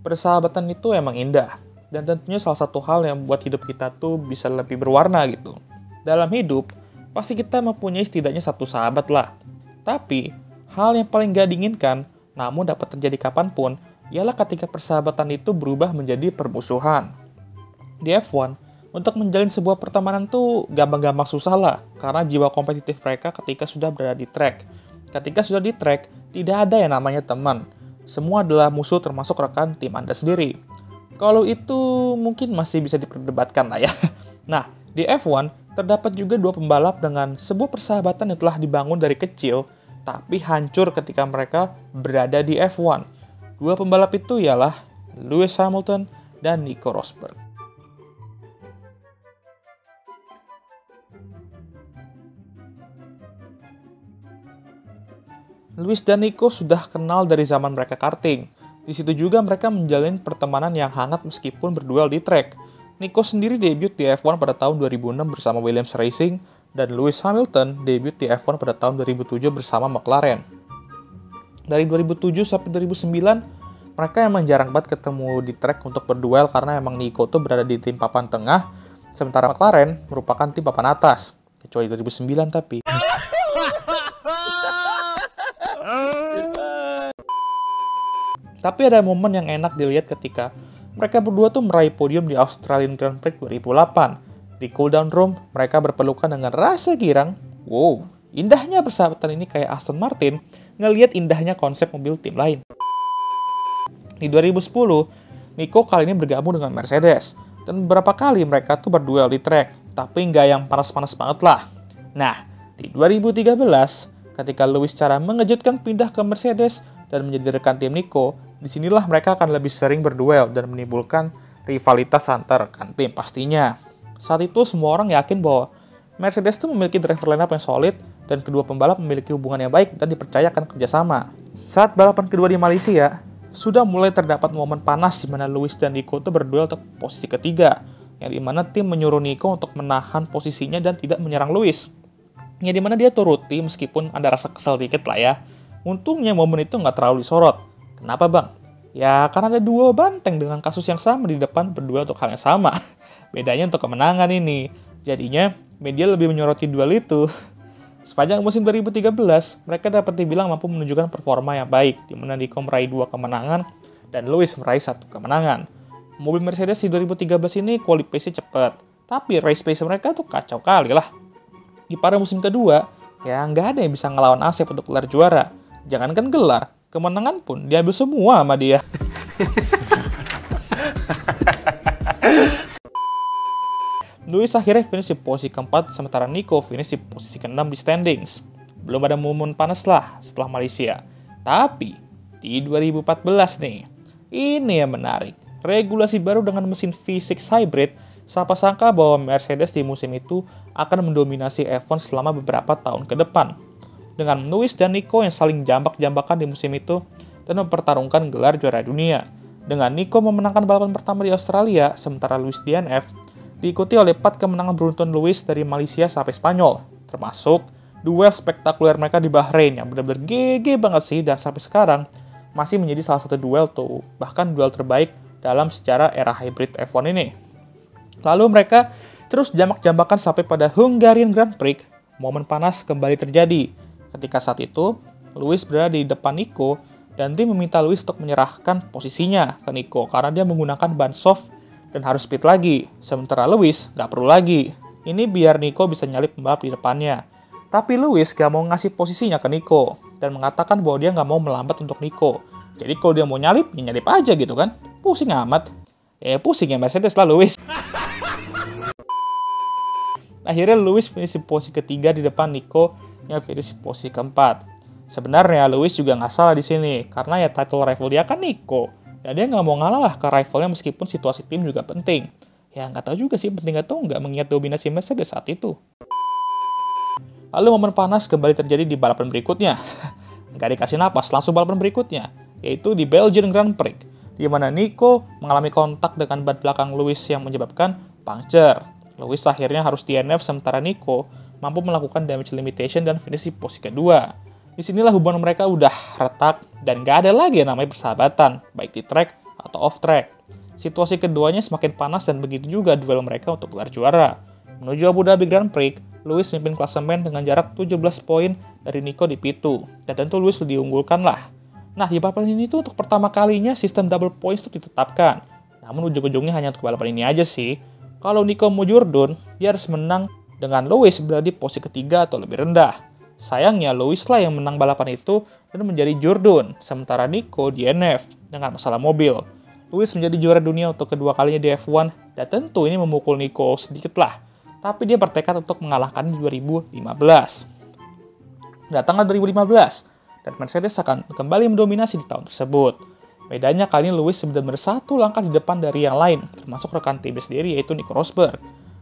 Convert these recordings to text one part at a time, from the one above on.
persahabatan itu emang indah. Dan tentunya salah satu hal yang membuat hidup kita tuh bisa lebih berwarna gitu. Dalam hidup, pasti kita mempunyai setidaknya satu sahabat lah. Tapi, hal yang paling gak diinginkan, namun dapat terjadi kapanpun, ialah ketika persahabatan itu berubah menjadi permusuhan. Di F1, untuk menjalin sebuah pertemanan tuh gampang-gampang susah lah, karena jiwa kompetitif mereka ketika sudah berada di track. Ketika sudah di track, tidak ada yang namanya teman. Semua adalah musuh termasuk rekan tim Anda sendiri. Kalau itu mungkin masih bisa diperdebatkan lah ya. Nah, di F1 terdapat juga dua pembalap dengan sebuah persahabatan yang telah dibangun dari kecil, tapi hancur ketika mereka berada di F1. Dua pembalap itu ialah Lewis Hamilton dan Nico Rosberg. Lewis dan Nico sudah kenal dari zaman mereka karting. Di situ juga mereka menjalin pertemanan yang hangat meskipun berduel di track. Nico sendiri debut di F1 pada tahun 2006 bersama Williams Racing, dan Lewis Hamilton debut di F1 pada tahun 2007 bersama McLaren. Dari 2007 sampai 2009, mereka emang jarang banget ketemu di track untuk berduel karena emang Nico tuh berada di tim papan tengah, sementara McLaren merupakan tim papan atas. Kecuali 2009 tapi. Tapi ada momen yang enak dilihat ketika mereka berdua tuh meraih podium di Australian Grand Prix 2008. Di cooldown room, mereka berpelukan dengan rasa girang. Wow, indahnya persahabatan ini kayak Aston Martin ngelihat indahnya konsep mobil tim lain. Di 2010, Nico kali ini bergabung dengan Mercedes. Dan beberapa kali mereka tuh berduel di track, tapi nggak yang panas-panas banget lah. Nah, di 2013, ketika Lewis secara mengejutkan pindah ke Mercedes dan menjadi rekan tim Nico, disinilah mereka akan lebih sering berduel dan menimbulkan rivalitas antar rekan tim pastinya. Saat itu semua orang yakin bahwa Mercedes itu memiliki driver lineup yang solid dan kedua pembalap memiliki hubungan yang baik dan dipercayakan kerjasama. Saat balapan kedua di Malaysia, sudah mulai terdapat momen panas di mana Lewis dan Nico itu berduel untuk posisi ketiga, yang dimana tim menyuruh Nico untuk menahan posisinya dan tidak menyerang Lewis. Yang dimana dia turuti meskipun ada rasa kesel dikit lah ya. Untungnya momen itu nggak terlalu disorot. Kenapa bang? Ya karena ada dua banteng dengan kasus yang sama di depan berduel untuk hal yang sama. Bedanya untuk kemenangan ini. Jadinya media lebih menyoroti duel itu. Sepanjang musim 2013, mereka dapat dibilang mampu menunjukkan performa yang baik, di mana Nico meraih 2 kemenangan dan Lewis meraih 1 kemenangan. Mobil Mercedes di 2013 ini qualifikasi cepat, tapi race pace mereka tuh kacau kali lah. Di pada musim kedua, ya nggak ada yang bisa ngelawan Asep untuk gelar juara. Jangankan gelar, kemenangan pun diambil semua sama dia. Lewis akhirnya finish di posisi keempat, sementara Nico finish di posisi ke-6 di standings. Belum ada momen panas lah setelah Malaysia. Tapi, di 2014 nih, ini yang menarik. Regulasi baru dengan mesin V6 hybrid, siapa sangka bahwa Mercedes di musim itu akan mendominasi F1 selama beberapa tahun ke depan. Dengan Lewis dan Nico yang saling jambak-jambakan di musim itu dan mempertarungkan gelar juara dunia. Dengan Nico memenangkan balapan pertama di Australia, sementara Lewis DNF, diikuti oleh 4 kemenangan beruntun Lewis dari Malaysia sampai Spanyol, termasuk duel spektakuler mereka di Bahrain yang benar-benar GG banget sih, dan sampai sekarang masih menjadi salah satu duel tuh, bahkan duel terbaik dalam sejarah era hybrid F1 ini. Lalu mereka terus jamak-jamakan sampai pada Hungarian Grand Prix. Momen panas kembali terjadi. Ketika saat itu, Lewis berada di depan Nico dan tim meminta Lewis untuk menyerahkan posisinya ke Nico karena dia menggunakan ban soft dan harus speed lagi. Sementara Lewis nggak perlu lagi. Ini biar Nico bisa nyalip pembalap di depannya. Tapi Lewis gak mau ngasih posisinya ke Nico dan mengatakan bahwa dia nggak mau melambat untuk Nico. Jadi kalau dia mau nyalip, ya nyalip aja gitu kan. Pusing amat. Pusing ya Mercedes lah Lewis. Akhirnya Lewis finish di posisi ketiga di depan Nico yang finish di posisi keempat. Sebenarnya Lewis juga nggak salah di sini karena ya title rival dia kan Nico. Ya dia nggak mau ngalah lah ke rivalnya meskipun situasi tim juga penting. Ya nggak tahu juga sih penting atau nggak mengingat dominasi Mercedes saat itu. Lalu momen panas kembali terjadi di balapan berikutnya. Nggak dikasih napas, langsung balapan berikutnya. Yaitu di Belgian Grand Prix. Di mana Nico mengalami kontak dengan ban belakang Lewis yang menyebabkan puncture. Lewis akhirnya harus DNF sementara Nico mampu melakukan damage limitation dan finish di posisi kedua. Disinilah hubungan mereka udah retak dan gak ada lagi yang namanya persahabatan, baik di track atau off track. Situasi keduanya semakin panas dan begitu juga duel mereka untuk gelar juara. Menuju Abu Dhabi Grand Prix, Lewis memimpin klasemen dengan jarak 17 poin dari Nico di P2, dan tentu Lewis diunggulkan lah. Nah, di balapan ini tuh untuk pertama kalinya sistem double points itu ditetapkan. Namun ujung-ujungnya hanya untuk balapan ini aja sih. Kalau Nico mau Jordan, dia harus menang dengan Lewis berada di posisi ketiga atau lebih rendah. Sayangnya Lewis lah yang menang balapan itu dan menjadi Jordan, sementara Nico DNF dengan masalah mobil. Lewis menjadi juara dunia untuk kedua kalinya di F1, dan tentu ini memukul Nico sedikit lah. Tapi dia bertekad untuk mengalahkannya di 2015. Datanglah 2015, dan Mercedes akan kembali mendominasi di tahun tersebut. Bedanya kali ini Lewis benar-benar satu langkah di depan dari yang lain, termasuk rekan timnya sendiri yaitu Nico Rosberg.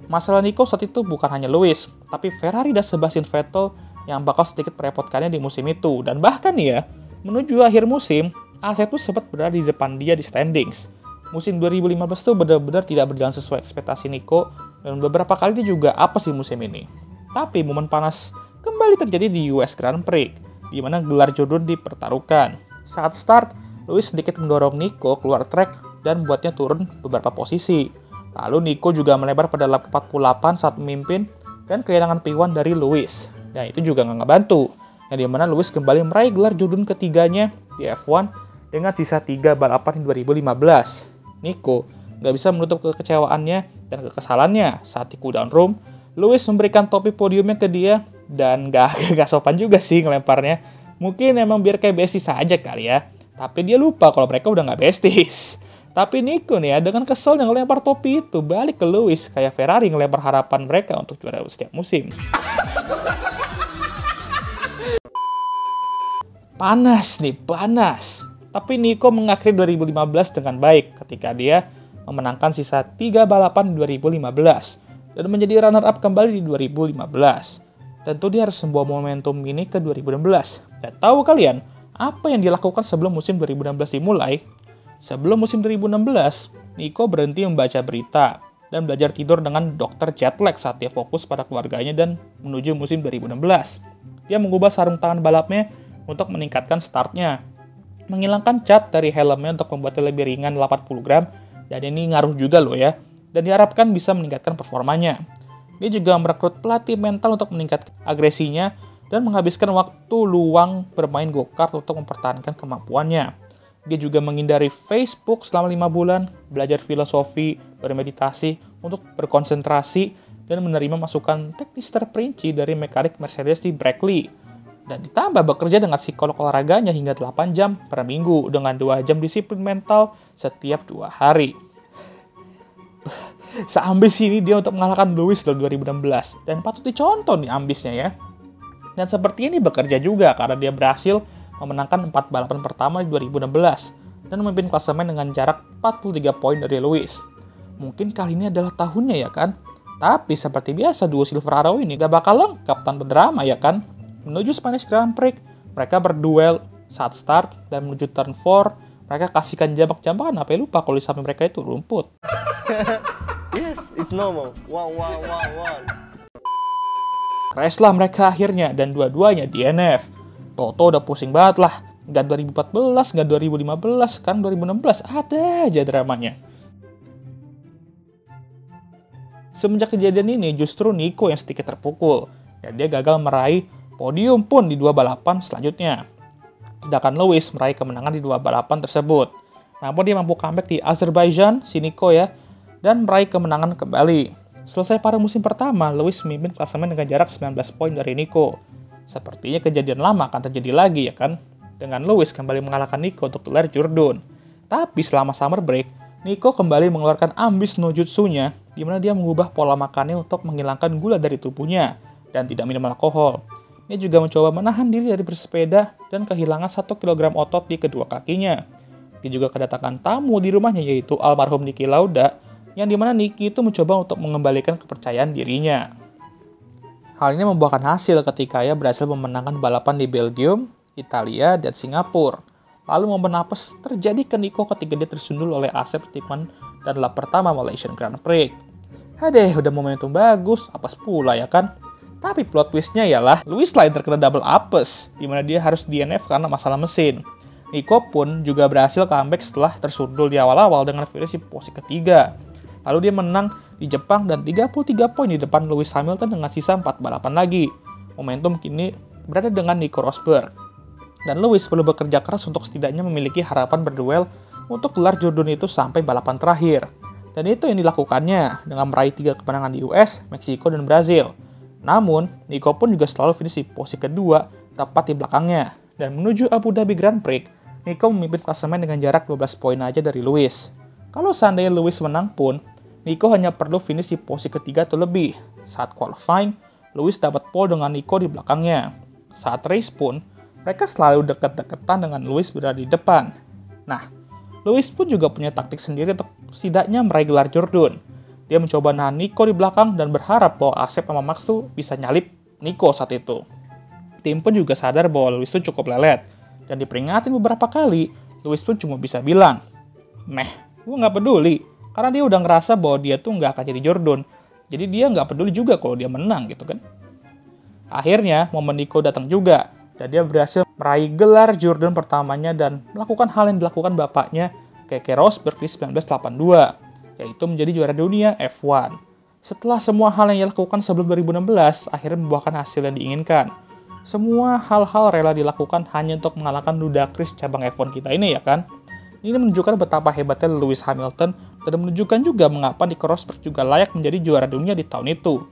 Masalah Nico saat itu bukan hanya Lewis, tapi Ferrari dan Sebastian Vettel yang bakal sedikit merepotkannya di musim itu. Dan bahkan ya, menuju akhir musim, AC itu sempat berada di depan dia di standings. Musim 2015 itu benar-benar tidak berjalan sesuai ekspektasi Nico, dan beberapa kali dia juga apes di musim ini. Tapi momen panas kembali terjadi di US Grand Prix, di mana gelar Jordan dipertaruhkan. Saat start, Lewis sedikit mendorong Nico keluar track dan membuatnya turun beberapa posisi. Lalu Nico juga melebar pada lap 48 saat memimpin dan kehilangan P1 dari Lewis. Dan itu juga nggak ngebantu, yang dimana Lewis kembali meraih gelar Jordan ketiganya di F1 dengan sisa 3 balapan di 2015. Nico nggak bisa menutup kekecewaannya dan kekesalannya saat di cooldown room. Lewis memberikan topi podiumnya ke dia dan nggak sopan juga sih ngelemparnya. Mungkin emang biar kayak besties saja kali ya. Tapi dia lupa kalau mereka udah nggak besties. Tapi Nico nih ya, dengan kesel yang ngelempar topi itu balik ke Lewis kayak Ferrari ngelempar harapan mereka untuk juara setiap musim. Panas nih, panas. Tapi Nico mengakhiri 2015 dengan baik ketika dia memenangkan sisa 3 balapan di 2015 dan menjadi runner-up kembali di 2015. Tentu dia harus membawa momentum ini ke 2016. Dan tahu kalian, apa yang dilakukan sebelum musim 2016 dimulai? Sebelum musim 2016, Nico berhenti membaca berita dan belajar tidur dengan dokter jet lag saat dia fokus pada keluarganya dan menuju musim 2016. Dia mengubah sarung tangan balapnya untuk meningkatkan startnya, menghilangkan cat dari helmnya untuk membuatnya lebih ringan 80 gram, dan ini ngaruh juga loh ya, dan diharapkan bisa meningkatkan performanya. Dia juga merekrut pelatih mental untuk meningkatkan agresinya dan menghabiskan waktu luang bermain go-kart untuk mempertahankan kemampuannya. Dia juga menghindari Facebook selama 5 bulan, belajar filosofi, bermeditasi untuk berkonsentrasi, dan menerima masukan teknis terperinci dari mekanik Mercedes di Brackley. Dan ditambah bekerja dengan psikolog olahraganya hingga 8 jam per minggu dengan 2 jam disiplin mental setiap 2 hari. Seambis ini dia untuk mengalahkan Lewis dalam 2016 dan patut dicontoh nih ambisnya ya. Dan seperti ini bekerja juga karena dia berhasil memenangkan 4 balapan pertama di 2016 dan memimpin klasemen dengan jarak 43 poin dari Lewis. Mungkin kali ini adalah tahunnya ya kan? Tapi seperti biasa duo Silver Arrow ini gak bakal lengkap tanpa drama ya kan? Menuju Spanish Grand Prix, mereka berduel saat start dan menuju turn 4, mereka kasihkan jambak-jambakan, apa ya lupa kalau di samping mereka itu rumput. Yes, it's normal. Wow. Crash lah mereka akhirnya dan dua-duanya DNF. Toto udah pusing banget lah. Nggak 2014, nggak 2015, kan 2016 ada aja dramanya. Semenjak kejadian ini justru Nico yang sedikit terpukul dan dia gagal meraih podium pun di 2 balapan selanjutnya. Sedangkan Lewis meraih kemenangan di 2 balapan tersebut. Namun dia mampu comeback di Azerbaijan, si Nico ya, dan meraih kemenangan kembali. Selesai pada musim pertama, Lewis memimpin klasemen dengan jarak 19 poin dari Nico. Sepertinya kejadian lama akan terjadi lagi ya kan? Dengan Lewis kembali mengalahkan Nico untuk gelar Jordan. Tapi selama summer break, Nico kembali mengeluarkan ambis no jutsunya, di mana dia mengubah pola makannya untuk menghilangkan gula dari tubuhnya dan tidak minum alkohol. Dia juga mencoba menahan diri dari bersepeda dan kehilangan 1 kg otot di kedua kakinya. Dia juga kedatangan tamu di rumahnya yaitu almarhum Niki Lauda, yang dimana Niki itu mencoba untuk mengembalikan kepercayaan dirinya. Hal ini membuahkan hasil ketika ia berhasil memenangkan balapan di Belgium, Italia, dan Singapura. Lalu momen apes terjadi ke Nico ketika dia tersundul oleh Asep Tikman dan lap pertama Malaysian Grand Prix. Hadeh, udah momentum bagus, apes pula ya kan? Tapi plot twistnya ialah Lewis lain terkena double apes, di mana dia harus DNF karena masalah mesin. Nico pun juga berhasil comeback setelah tersundul di awal-awal dengan finish di posisi ketiga. Lalu dia menang di Jepang dan 33 poin di depan Lewis Hamilton dengan sisa 4 balapan lagi. Momentum kini berada dengan Nico Rosberg. Dan Lewis perlu bekerja keras untuk setidaknya memiliki harapan berduel untuk gelar Jordan itu sampai balapan terakhir. Dan itu yang dilakukannya dengan meraih 3 kemenangan di US, Meksiko, dan Brazil. Namun, Nico pun juga selalu finish di posisi kedua, tepat di belakangnya. Dan menuju Abu Dhabi Grand Prix, Nico memimpin klasemen dengan jarak 12 poin aja dari Lewis. Kalau seandainya Lewis menang pun, Nico hanya perlu finish di posisi ketiga atau lebih. Saat qualifying, Lewis dapat pole dengan Nico di belakangnya. Saat race pun, mereka selalu dekat-dekatan dengan Lewis berada di depan. Nah, Lewis pun juga punya taktik sendiri untuk setidaknya meraih gelar Jordan. Dia mencoba nahan Nico di belakang dan berharap bahwa Asep sama Max tuh bisa nyalip Nico saat itu. Tim pun juga sadar bahwa Lewis tuh cukup lelet. Dan diperingatin beberapa kali, Lewis pun cuma bisa bilang, "Meh, gue nggak peduli." Karena dia udah ngerasa bahwa dia tuh nggak akan jadi Jordan. Jadi dia nggak peduli juga kalau dia menang gitu kan. Akhirnya, momen Nico datang juga. Dan dia berhasil meraih gelar Jordan pertamanya dan melakukan hal yang dilakukan bapaknya, Keke Rosberg di 1982, yaitu menjadi juara dunia F1. Setelah semua hal yang dilakukan sebelum 2016, akhirnya membuahkan hasil yang diinginkan. Semua hal-hal rela dilakukan hanya untuk mengalahkan ludacris cabang F1 kita ini ya kan. Ini menunjukkan betapa hebatnya Lewis Hamilton dan menunjukkan juga mengapa Nico Rosberg juga layak menjadi juara dunia di tahun itu.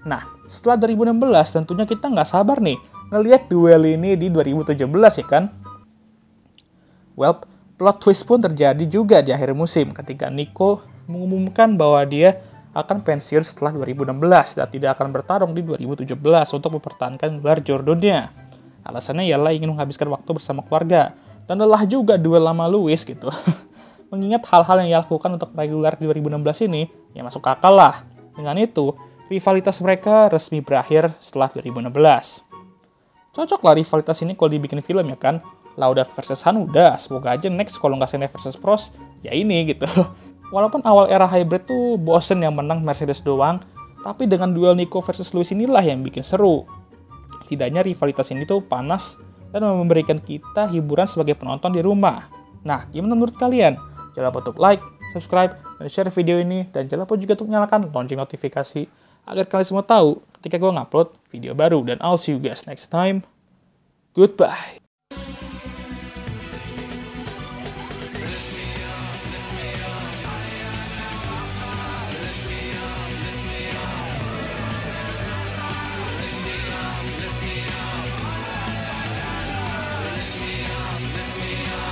Nah, setelah 2016 tentunya kita nggak sabar nih ngelihat duel ini di 2017 ya kan. Well, plot twist pun terjadi juga di akhir musim ketika Nico mengumumkan bahwa dia akan pensiun setelah 2016 dan tidak akan bertarung di 2017 untuk mempertahankan gelar Jordan-nya. Alasannya ialah ingin menghabiskan waktu bersama keluarga dan lelah juga duel lama Lewis gitu. Mengingat hal-hal yang ia lakukan untuk meraih gelar di 2016 ini, ya masuk akal lah. Dengan itu, rivalitas mereka resmi berakhir setelah 2016. Cocok lah rivalitas ini kalau dibikin film ya kan. Lauda versus Han udah, semoga aja next kalau nggak Senna versus Prost, ya ini gitu. Walaupun awal era hybrid tuh bosen yang menang Mercedes doang, tapi dengan duel Nico versus Lewis inilah yang bikin seru. Setidaknya rivalitas ini tuh panas dan memberikan kita hiburan sebagai penonton di rumah. Nah, gimana menurut kalian? Jangan lupa untuk like, subscribe, dan share video ini, dan jangan lupa juga untuk nyalakan lonceng notifikasi agar kalian semua tahu ketika gue ngupload video baru. Dan I'll see you guys next time. Goodbye.